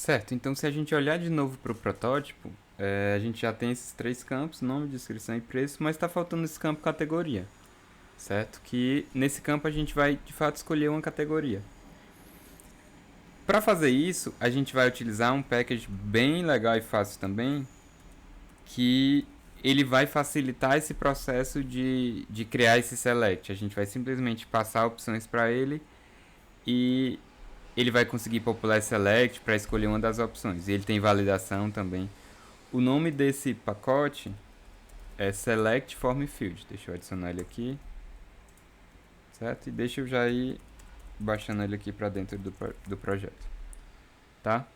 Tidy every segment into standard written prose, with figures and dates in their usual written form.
Certo, então se a gente olhar de novo para o protótipo, a gente já tem esses três campos, nome, descrição e preço, mas está faltando esse campo categoria, certo? Que nesse campo a gente vai de fato escolher uma categoria. Para fazer isso, a gente vai utilizar um package bem legal e fácil também, que ele vai facilitar esse processo de criar esse select. A gente vai simplesmente passar opções para ele e ele vai conseguir popular select para escolher uma das opções. E ele tem validação também. O nome desse pacote é Select Form Field. Deixa eu adicionar ele aqui, certo? E deixa eu já ir baixando ele aqui para dentro do projeto, tá?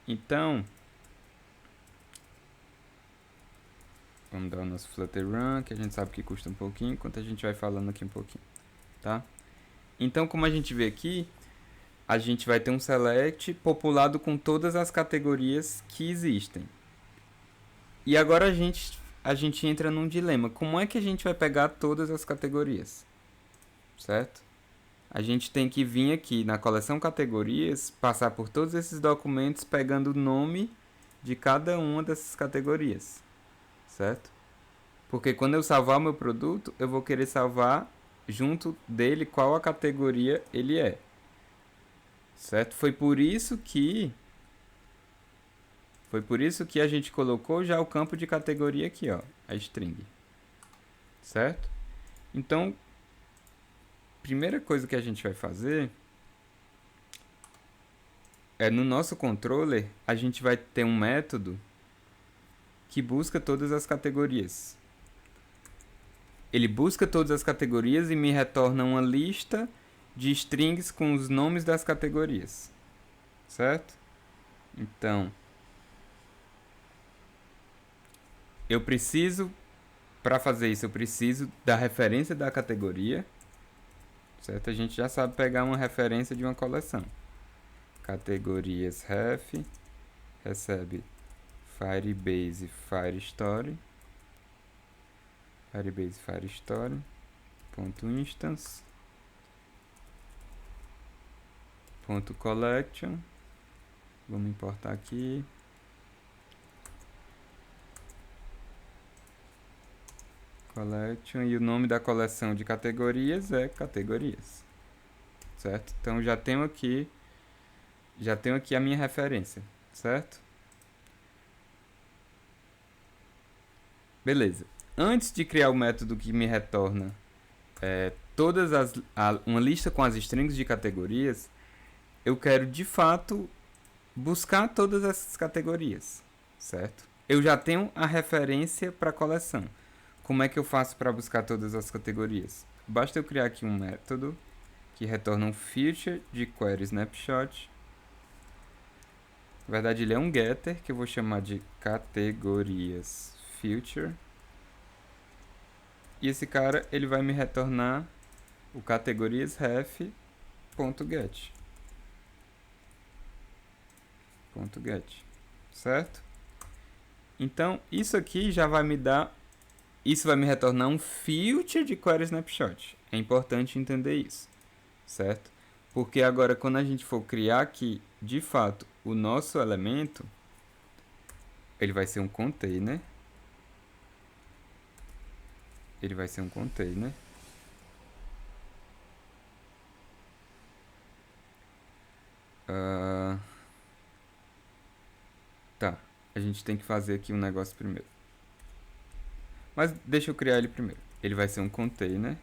Então, vamos dar o nosso Flutter Run, que a gente sabe que custa um pouquinho, enquanto a gente vai falando aqui um pouquinho, tá? Então, como a gente vê aqui, a gente vai ter um select populado com todas as categorias que existem. E agora a gente entra num dilema. Como é que a gente vai pegar todas as categorias? Certo? A gente tem que vir aqui na coleção categorias, passar por todos esses documentos pegando o nome de cada uma dessas categorias. Certo? Porque quando eu salvar o meu produto, eu vou querer salvar junto dele qual a categoria ele é. Certo? Foi por isso que a gente colocou já o campo de categoria aqui, ó, a string. Certo? Então, primeira coisa que a gente vai fazer é no nosso controller, a gente vai ter um método que busca todas as categorias. Ele busca todas as categorias e me retorna uma lista de strings com os nomes das categorias. Certo? Então, eu preciso, para fazer isso, eu preciso da referência da categoria. Certo? A gente já sabe pegar uma referência de uma coleção. Categorias ref, recebe Firebase Firestore, Firebase Firestore, ponto instance, ponto collection, vamos importar aqui, collection, e o nome da coleção de categorias é categorias, certo? Então já tenho aqui a minha referência, certo? Beleza. Antes de criar o método que me retorna uma lista com as strings de categorias, eu quero de fato buscar todas essas categorias, certo? Eu já tenho a referência para a coleção. Como é que eu faço para buscar todas as categorias? Basta eu criar aqui um método que retorna um feature de query snapshot. Na verdade, ele é um getter que eu vou chamar de categorias future. E esse cara ele vai me retornar o categorias ref.get. Certo? Então, isso aqui já vai me dar. Isso vai me retornar um filter de query snapshot. É importante entender isso. Certo? Porque agora, quando a gente for criar aqui, de fato, o nosso elemento, ele vai ser um container. Ele vai ser um container. Tá, a gente tem que fazer aqui um negócio primeiro. Mas deixa eu criar ele primeiro. Ele vai ser um container.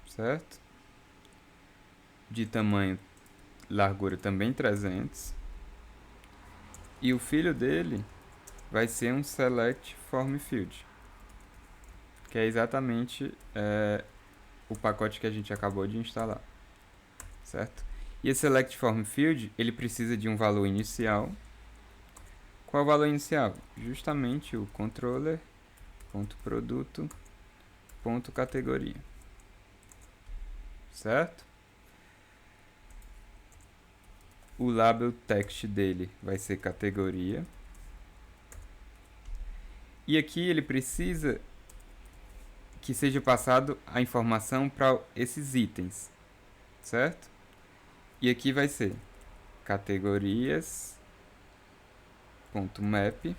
Certo? De tamanho, largura também 300. E o filho dele vai ser um select form field. Que é exatamente o pacote que a gente acabou de instalar. Certo? E esse select form field, ele precisa de um valor inicial. Qual é o valor inicial? Justamente o controller.produto.categoria. Certo? O label text dele vai ser categoria. E aqui ele precisa que seja passado a informação para esses itens, certo? E aqui vai ser categorias ponto map.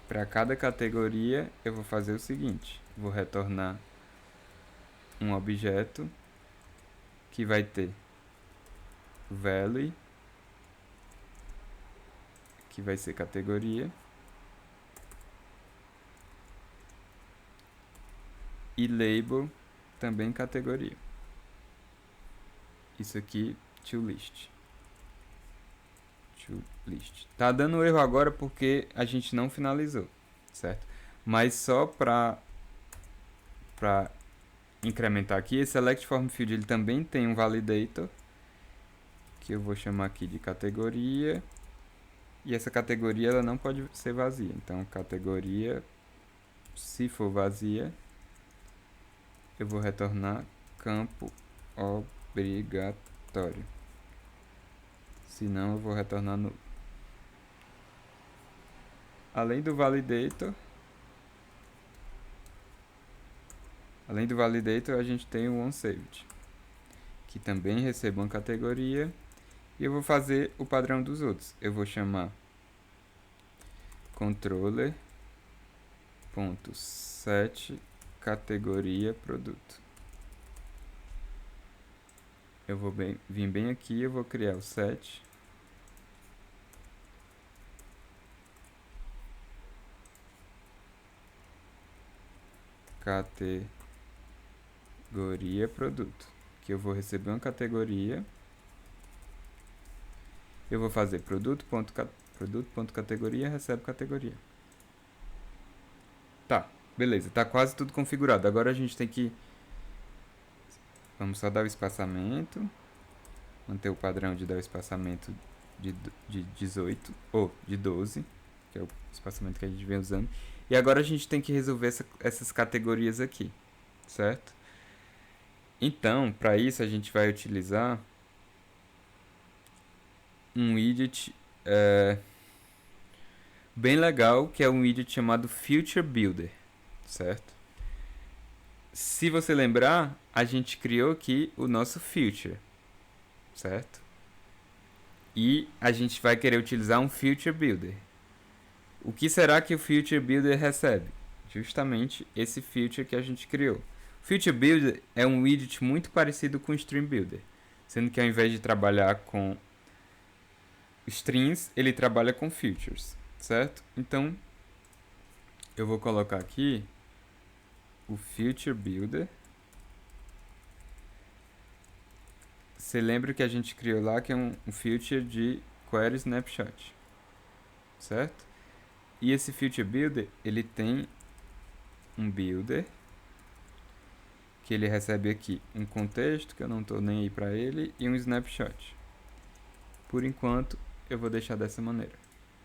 Para cada categoria eu vou fazer o seguinte, vou retornar um objeto que vai ter value, que vai ser categoria, e label também categoria. Isso aqui toList. Tá dando erro agora porque a gente não finalizou, certo? Mas só para incrementar aqui, esse select form field ele também tem um validator que eu vou chamar aqui de categoria, e essa categoria ela não pode ser vazia. Então categoria, se for vazia, eu vou retornar campo obrigatório. Senão eu vou retornar nulo. Além do validator, a gente tem o onSaved, que também recebe uma categoria. E eu vou fazer o padrão dos outros. Eu vou chamar controller.set categoria produto. Eu vou vir bem aqui, eu vou criar o set categoria produto, que eu vou receber uma categoria. Eu vou fazer produto.categoria recebe categoria. Tá, beleza, tá quase tudo configurado. Agora a gente tem que... Vamos só dar o espaçamento. Manter o padrão de dar o espaçamento de 18, ou de 12, que é o espaçamento que a gente vem usando. E agora a gente tem que resolver essas categorias aqui, certo? Então, para isso a gente vai utilizar um widget bem legal, que é um widget chamado Future Builder, certo? Se você lembrar, a gente criou aqui o nosso Future, certo? E a gente vai querer utilizar um Future Builder. O que será que o Future Builder recebe? Justamente esse Future que a gente criou. O Future Builder é um widget muito parecido com o Stream Builder, sendo que ao invés de trabalhar com strings, ele trabalha com features, certo? Então, eu vou colocar aqui o Future Builder. Você lembra que a gente criou lá que é um feature de Query Snapshot, certo? E esse Future Builder, ele tem um builder que ele recebe aqui um contexto, que eu não estou nem aí para ele, e um snapshot. Por enquanto, eu vou deixar dessa maneira,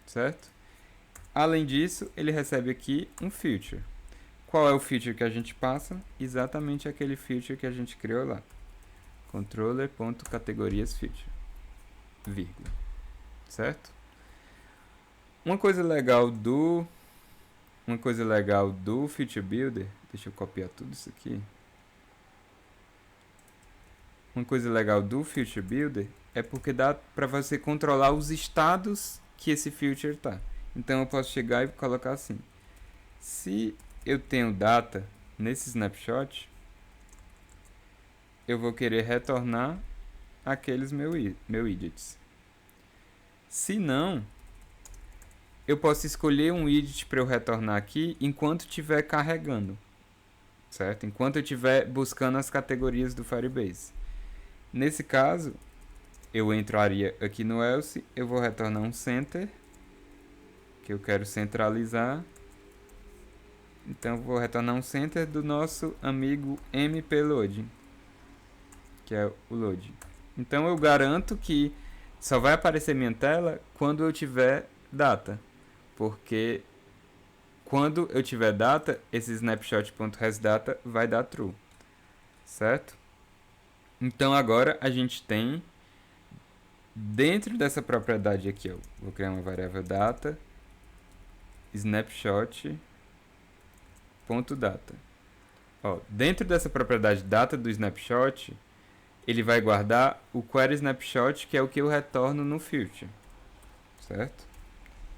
certo? Além disso, ele recebe aqui um feature. Qual é o feature que a gente passa? Exatamente aquele feature que a gente criou lá. Controller.categoriasFeature, vírgula, certo? Uma coisa legal do Feature Builder, deixa eu copiar tudo isso aqui. Uma coisa legal do Future Builder é porque dá para você controlar os estados que esse feature tá. Então eu posso chegar e colocar assim: se eu tenho data nesse snapshot, eu vou querer retornar aqueles meus widgets. Se não, eu posso escolher um widget para eu retornar aqui enquanto estiver carregando, certo? Enquanto eu estiver buscando as categorias do Firebase. Nesse caso, eu entraria aqui no else, eu vou retornar um center, que eu quero centralizar. Então, eu vou retornar um center do nosso amigo mp-loading, que é o load. Então, eu garanto que só vai aparecer minha tela quando eu tiver data, porque quando eu tiver data, esse snapshot.hasData vai dar true, certo? Então agora a gente tem, dentro dessa propriedade aqui, ó, vou criar uma variável data, snapshot.data. Ó, dentro dessa propriedade data do snapshot, ele vai guardar o query snapshot, que é o que eu retorno no filter, certo?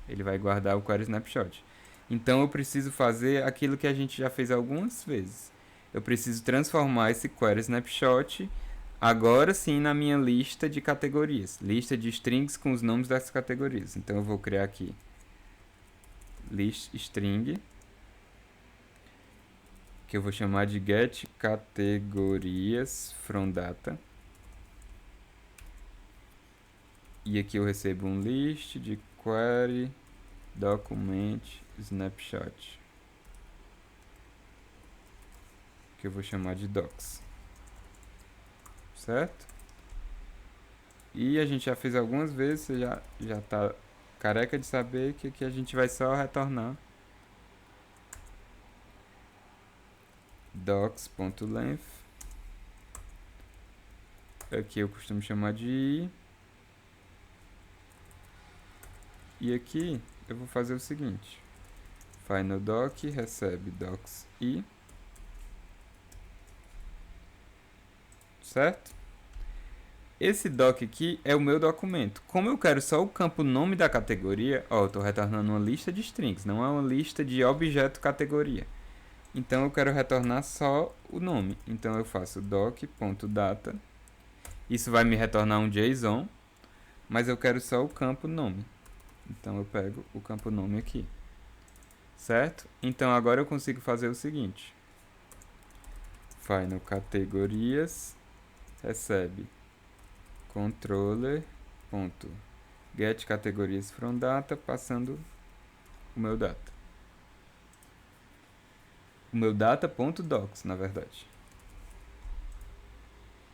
Ele vai guardar o query snapshot. Então eu preciso fazer aquilo que a gente já fez algumas vezes. Eu preciso transformar esse query snapshot agora sim na minha lista de categorias, lista de strings com os nomes das categorias. Então eu vou criar aqui list string, que eu vou chamar de get categorias from data. E aqui eu recebo um list de query document snapshot, que eu vou chamar de docs, certo? E a gente já fez algumas vezes, você já tá careca de saber que aqui a gente vai só retornar docs.length. Aqui eu costumo chamar de i. E aqui eu vou fazer o seguinte: final doc recebe docs i, certo? Esse doc aqui é o meu documento. Como eu quero só o campo nome da categoria, ó, eu estou retornando uma lista de strings, não é uma lista de objeto categoria. Então eu quero retornar só o nome. Então eu faço doc.data. Isso vai me retornar um JSON, mas eu quero só o campo nome. Então eu pego o campo nome aqui, certo? Então agora eu consigo fazer o seguinte: final categorias recebe controller.get categorias from data, passando o meu data. O meu data.docs, na verdade.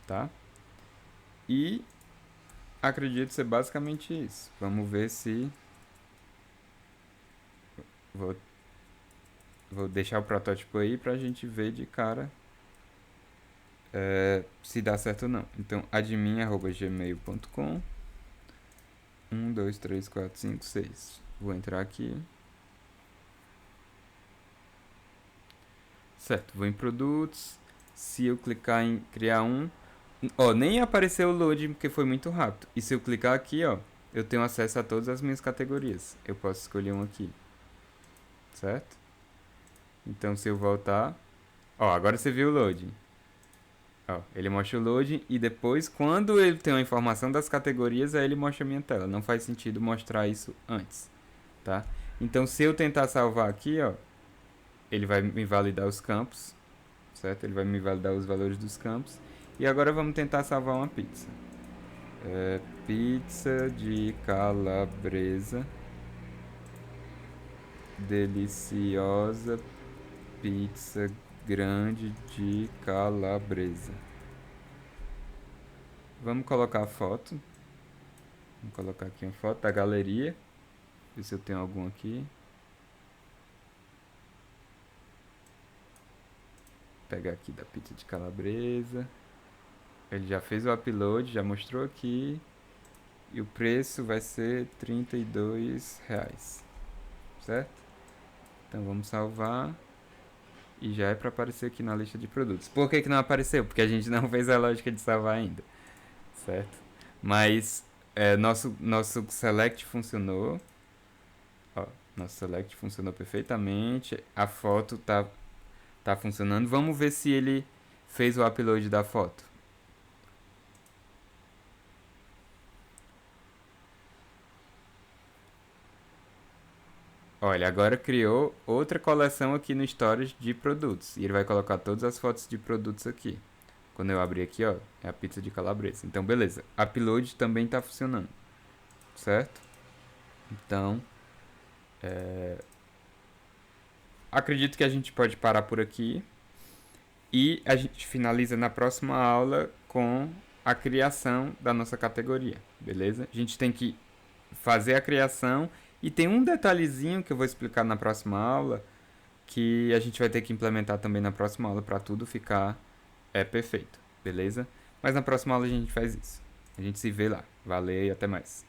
Tá? E acredito ser basicamente isso. Vamos ver se... Vou deixar o protótipo aí pra gente ver de cara se dá certo ou não. Então, admin@gmail.com 1, 2, 3, 4, 5, 6. Vou entrar aqui. Certo, vou em produtos. Se eu clicar em criar um... Ó, nem apareceu o load porque foi muito rápido. E se eu clicar aqui, ó, eu tenho acesso a todas as minhas categorias. Eu posso escolher um aqui. Certo? Então, se eu voltar... Ó, agora você viu o loading. Ó, ele mostra o loading e depois, quando ele tem a informação das categorias, aí ele mostra a minha tela. Não faz sentido mostrar isso antes, tá? Então, se eu tentar salvar aqui, ó, ele vai me validar os campos, certo? Ele vai me validar os valores dos campos. E agora vamos tentar salvar uma pizza. Pizza de calabresa. Deliciosa pizza grande de calabresa. Vamos colocar a foto. Vamos colocar aqui uma foto da galeria. Ver se eu tenho algum aqui. Pegar aqui da pizza de calabresa. Ele já fez o upload, já mostrou aqui. E o preço vai ser R$32. Certo? Então vamos salvar. E já é para aparecer aqui na lista de produtos. Por que não apareceu? Porque a gente não fez a lógica de salvar ainda. Certo? Mas nosso select funcionou. Ó, nosso select funcionou perfeitamente. A foto tá funcionando. Vamos ver se ele fez o upload da foto. Olha, agora criou outra coleção aqui no Storage de produtos. E ele vai colocar todas as fotos de produtos aqui. Quando eu abrir aqui, ó, é a pizza de calabresa. Então, beleza. Upload também está funcionando. Certo? Então, acredito que a gente pode parar por aqui. E a gente finaliza na próxima aula com a criação da nossa categoria. Beleza? A gente tem que fazer a criação. E tem um detalhezinho que eu vou explicar na próxima aula, que a gente vai ter que implementar também na próxima aula para tudo ficar perfeito, beleza? Mas na próxima aula a gente faz isso. A gente se vê lá. Valeu e até mais.